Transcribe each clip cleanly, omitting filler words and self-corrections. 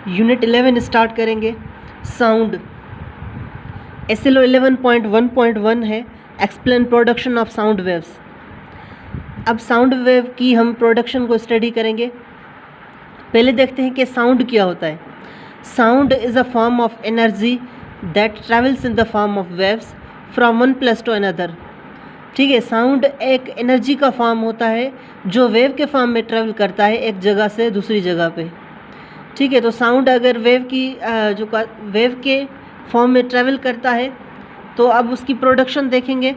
Unit 11 start करेंगे। Sound SLO 11.1.1 है, explain production of sound waves. अब साउंड वेव की हम प्रोडक्शन को स्टडी करेंगे। पहले देखते हैं कि साउंड क्या होता है। Sound is a form of energy that travels in the form of waves from one place to another. ठीक है, साउंड एक एनर्जी का फॉर्म होता है जो वेव के फॉर्म में ट्रेवल करता है एक जगह से दूसरी जगह पे। ठीक है, तो साउंड अगर वेव के फॉर्म में ट्रेवल करता है तो अब उसकी प्रोडक्शन देखेंगे।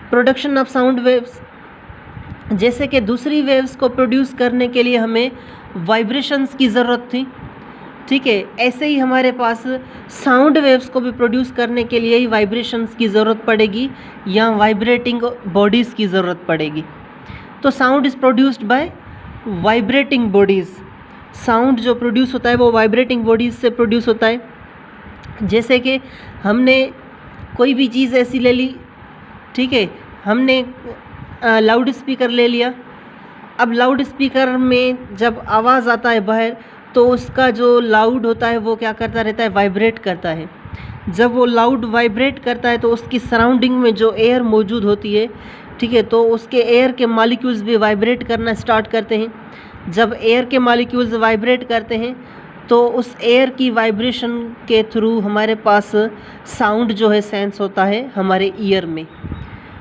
प्रोडक्शन ऑफ साउंड वेव्स, जैसे कि दूसरी वेव्स को प्रोड्यूस करने के लिए हमें वाइब्रेशंस की ज़रूरत थी। ठीक है, ऐसे ही हमारे पास साउंड वेव्स को भी प्रोड्यूस करने के लिए ही वाइब्रेशंस की ज़रूरत पड़ेगी या वाइब्रेटिंग बॉडीज़ की ज़रूरत पड़ेगी। तो sound is produced by vibrating bodies. Sound जो प्रोड्यूस होता है वो वाइब्रेटिंग बॉडीज़ से प्रोड्यूस होता है। जैसे कि हमने कोई भी चीज़ ऐसी ले ली, ठीक है, हमने लाउड स्पीकर ले लिया। अब लाउड स्पीकर में जब आवाज़ आता है बाहर तो उसका जो लाउड होता है वो क्या करता रहता है, वाइब्रेट करता है। जब वो लाउड वाइब्रेट करता है तो उसकी सराउंडिंग में जो एयर मौजूद होती है, ठीक है, तो उसके एयर के मॉलिक्यूल्स भी वाइब्रेट करना स्टार्ट करते हैं। जब एयर के मॉलिक्यूल्स वाइब्रेट करते हैं तो उस एयर की वाइब्रेशन के थ्रू हमारे पास साउंड जो है सेंस होता है हमारे ईयर में।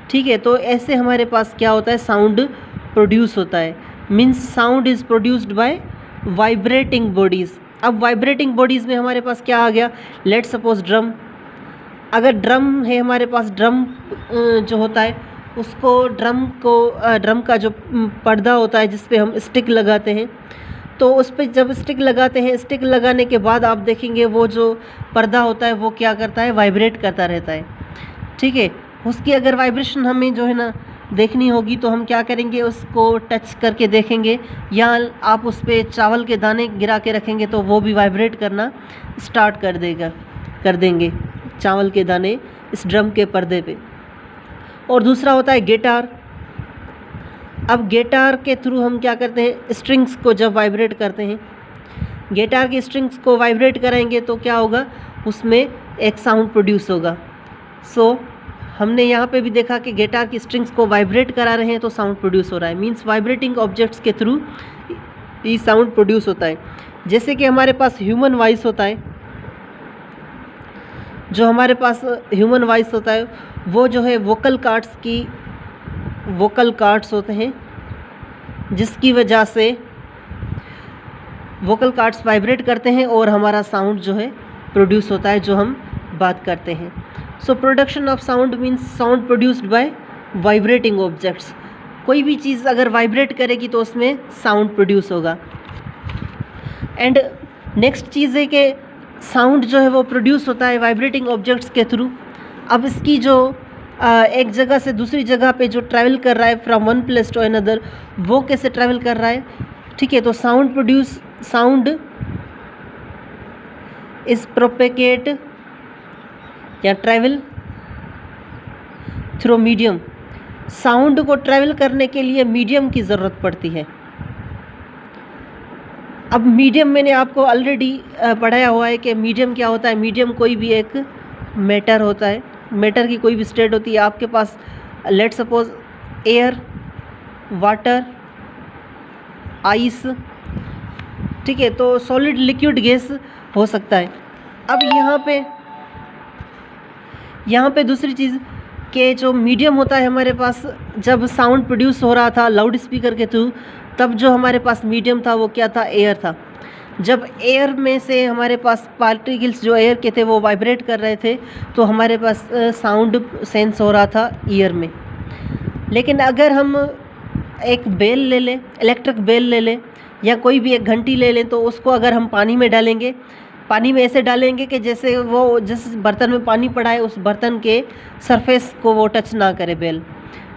ठीक है, तो ऐसे हमारे पास क्या होता है, साउंड प्रोड्यूस होता है। Means sound is produced by vibrating bodies. अब वाइब्रेटिंग बॉडीज़ में हमारे पास क्या आ गया, लेट सपोज ड्रम। अगर ड्रम है हमारे पास, ड्रम जो होता है उसको ड्रम का जो पर्दा होता है जिस पे हम स्टिक लगाते हैं, तो उस पर जब स्टिक लगाते हैं, स्टिक लगाने के बाद आप देखेंगे वो जो पर्दा होता है वो क्या करता है, वाइब्रेट करता रहता है। ठीक है, उसकी अगर वाइब्रेशन हमें जो है ना देखनी होगी तो हम क्या करेंगे, उसको टच करके देखेंगे, या आप उस पर चावल के दाने गिरा के रखेंगे तो वो भी वाइब्रेट करना स्टार्ट कर देंगे चावल के दाने इस ड्रम के पर्दे पे। और दूसरा होता है गिटार। अब गिटार के थ्रू हम क्या करते हैं, स्ट्रिंग्स को जब वाइब्रेट करते हैं, गिटार की स्ट्रिंग्स को वाइब्रेट कराएंगे तो क्या होगा, उसमें एक साउंड प्रोड्यूस होगा। सो हमने यहाँ पे भी देखा कि गिटार की स्ट्रिंग्स को वाइब्रेट करा रहे हैं तो साउंड प्रोड्यूस हो रहा है। मींस वाइब्रेटिंग ऑब्जेक्ट्स के थ्रू ये साउंड प्रोड्यूस होता है। जैसे कि हमारे पास ह्यूमन वॉइस होता है, जो हमारे पास ह्यूमन वॉइस होता है वो जो है वोकल कार्ड्स होते हैं, जिसकी वजह से वोकल कार्ड्स वाइब्रेट करते हैं और हमारा साउंड जो है प्रोड्यूस होता है जो हम बात करते हैं। So production of sound means sound produced by vibrating objects. कोई भी चीज़ अगर वाइब्रेट करेगी तो उसमें साउंड प्रोड्यूस होगा। एंड नेक्स्ट चीज़ है कि साउंड जो है वो प्रोड्यूस होता है वाइब्रेटिंग ऑब्जेक्ट्स के थ्रू। अब इसकी जो एक जगह से दूसरी जगह पे जो ट्रैवल कर रहा है from one place to another, वो कैसे ट्रैवल कर रहा है। ठीक है, तो साउंड इज़ प्रोपेगेट या ट्रैवल थ्रू मीडियम। साउंड को ट्रैवल करने के लिए मीडियम की ज़रूरत पड़ती है। अब मीडियम मैंने आपको ऑलरेडी पढ़ाया हुआ है कि मीडियम क्या होता है। मीडियम कोई भी एक मैटर होता है, मैटर की कोई भी स्टेट होती है। आपके पास let suppose air, water, ice, ठीक है, तो सॉलिड, लिक्विड, गैस हो सकता है। अब यहाँ पे दूसरी चीज़ कि जो मीडियम होता है हमारे पास, जब साउंड प्रोड्यूस हो रहा था लाउड स्पीकर के थ्रू, तब जो हमारे पास मीडियम था वो क्या था, एयर था। जब एयर में से हमारे पास पार्टिकल्स जो एयर के थे वो वाइब्रेट कर रहे थे तो हमारे पास साउंड सेंस हो रहा था ईयर में। लेकिन अगर हम एक बेल ले लें, इलेक्ट्रिक बेल ले लें या कोई भी एक घंटी ले लें, तो उसको अगर हम पानी में डालेंगे, पानी में ऐसे डालेंगे कि जैसे वो जिस बर्तन में पानी पड़ा है उस बर्तन के सरफेस को वो टच ना करे बेल।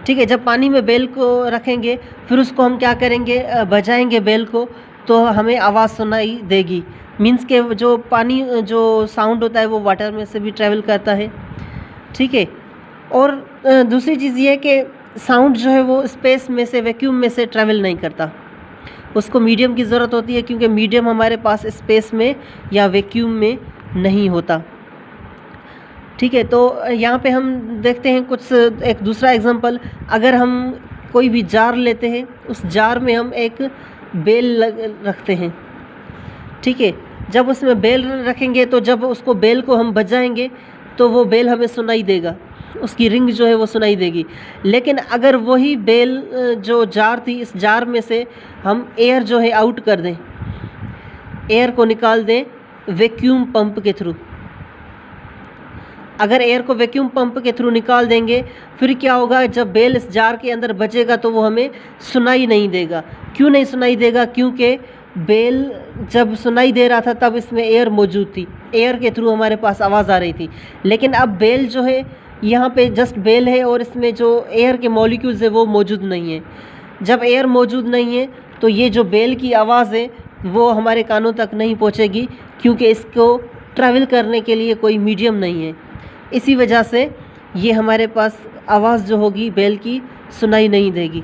ठीक है, जब पानी में बेल को रखेंगे फिर उसको हम क्या करेंगे, बजाएंगे बेल को, तो हमें आवाज़ सुनाई देगी। मीन्स के जो पानी जो साउंड होता है वो वाटर में से भी ट्रैवल करता है। ठीक है, और दूसरी चीज़ ये है कि साउंड जो है वो स्पेस में से, वैक्यूम में से ट्रैवल नहीं करता। उसको मीडियम की ज़रूरत होती है, क्योंकि मीडियम हमारे पास स्पेस में या वैक्यूम में नहीं होता। ठीक है, तो यहाँ पे हम देखते हैं कुछ एक दूसरा एग्जांपल। अगर हम कोई भी जार लेते हैं, उस जार में हम एक बेल रखते हैं। ठीक है, जब उसमें बेल रखेंगे तो जब उसको बेल को हम बजाएंगे तो वो बेल हमें सुनाई देगा, उसकी रिंग जो है वो सुनाई देगी। लेकिन अगर वही बेल जो जार थी, इस जार में से हम एयर जो है आउट कर दें, एयर को निकाल दें वैक्यूम पंप के थ्रू, अगर एयर को वैक्यूम पंप के थ्रू निकाल देंगे, फिर क्या होगा, जब बेल इस जार के अंदर बजेगा तो वो हमें सुनाई नहीं देगा। क्यों नहीं सुनाई देगा? क्योंकि बेल जब सुनाई दे रहा था तब इसमें एयर मौजूद थी, एयर के थ्रू हमारे पास आवाज़ आ रही थी। लेकिन अब बेल जो है, यहाँ पे जस्ट बेल है और इसमें जो एयर के मॉलिक्यूल्स है वो मौजूद नहीं है। जब एयर मौजूद नहीं है तो ये जो बेल की आवाज़ है वो हमारे कानों तक नहीं पहुँचेगी, क्योंकि इसको ट्रैवल करने के लिए कोई मीडियम नहीं है। इसी वजह से ये हमारे पास आवाज़ जो होगी बेल की सुनाई नहीं देगी।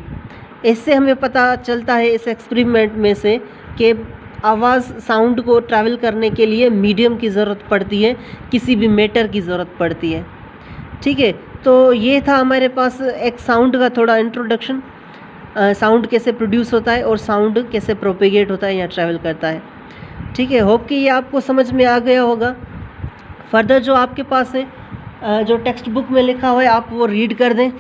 इससे हमें पता चलता है इस एक्सपेरिमेंट में से कि आवाज़ साउंड को ट्रैवल करने के लिए मीडियम की ज़रूरत पड़ती है, किसी भी मैटर की ज़रूरत पड़ती है। ठीक है, तो ये था हमारे पास एक साउंड का थोड़ा इंट्रोडक्शन, साउंड कैसे प्रोड्यूस होता है और साउंड कैसे प्रोपेगेट होता है या ट्रैवल करता है। ठीक है, होप कि ये आपको समझ में आ गया होगा। फर्दर जो आपके पास है, जो टेक्स्ट बुक में लिखा हुआ है आप वो रीड कर दें।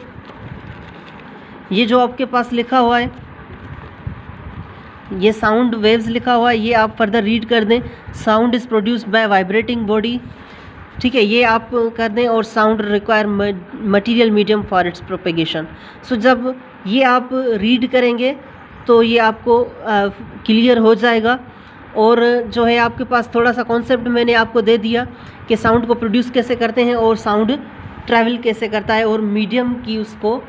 ये जो आपके पास लिखा हुआ है, ये साउंड वेव्स लिखा हुआ है, ये आप फर्दर रीड कर दें। Sound is produced by vibrating body. ठीक है, ये आप कर दें। और sound require material medium for its propagation. So जब ये आप रीड करेंगे तो ये आपको क्लियर हो जाएगा। और जो है आपके पास थोड़ा सा कॉन्सेप्ट मैंने आपको दे दिया कि साउंड को प्रोड्यूस कैसे करते हैं और साउंड ट्रैवल कैसे करता है, और मीडियम की उसको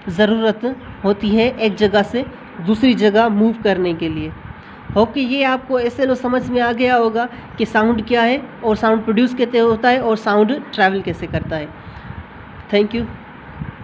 ज़रूरत होती है एक जगह से दूसरी जगह मूव करने के लिए। होप कि ये आपको ऐसे लो समझ में आ गया होगा कि साउंड क्या है और साउंड प्रोड्यूस कैसे होता है और साउंड ट्रैवल कैसे करता है। Thank you.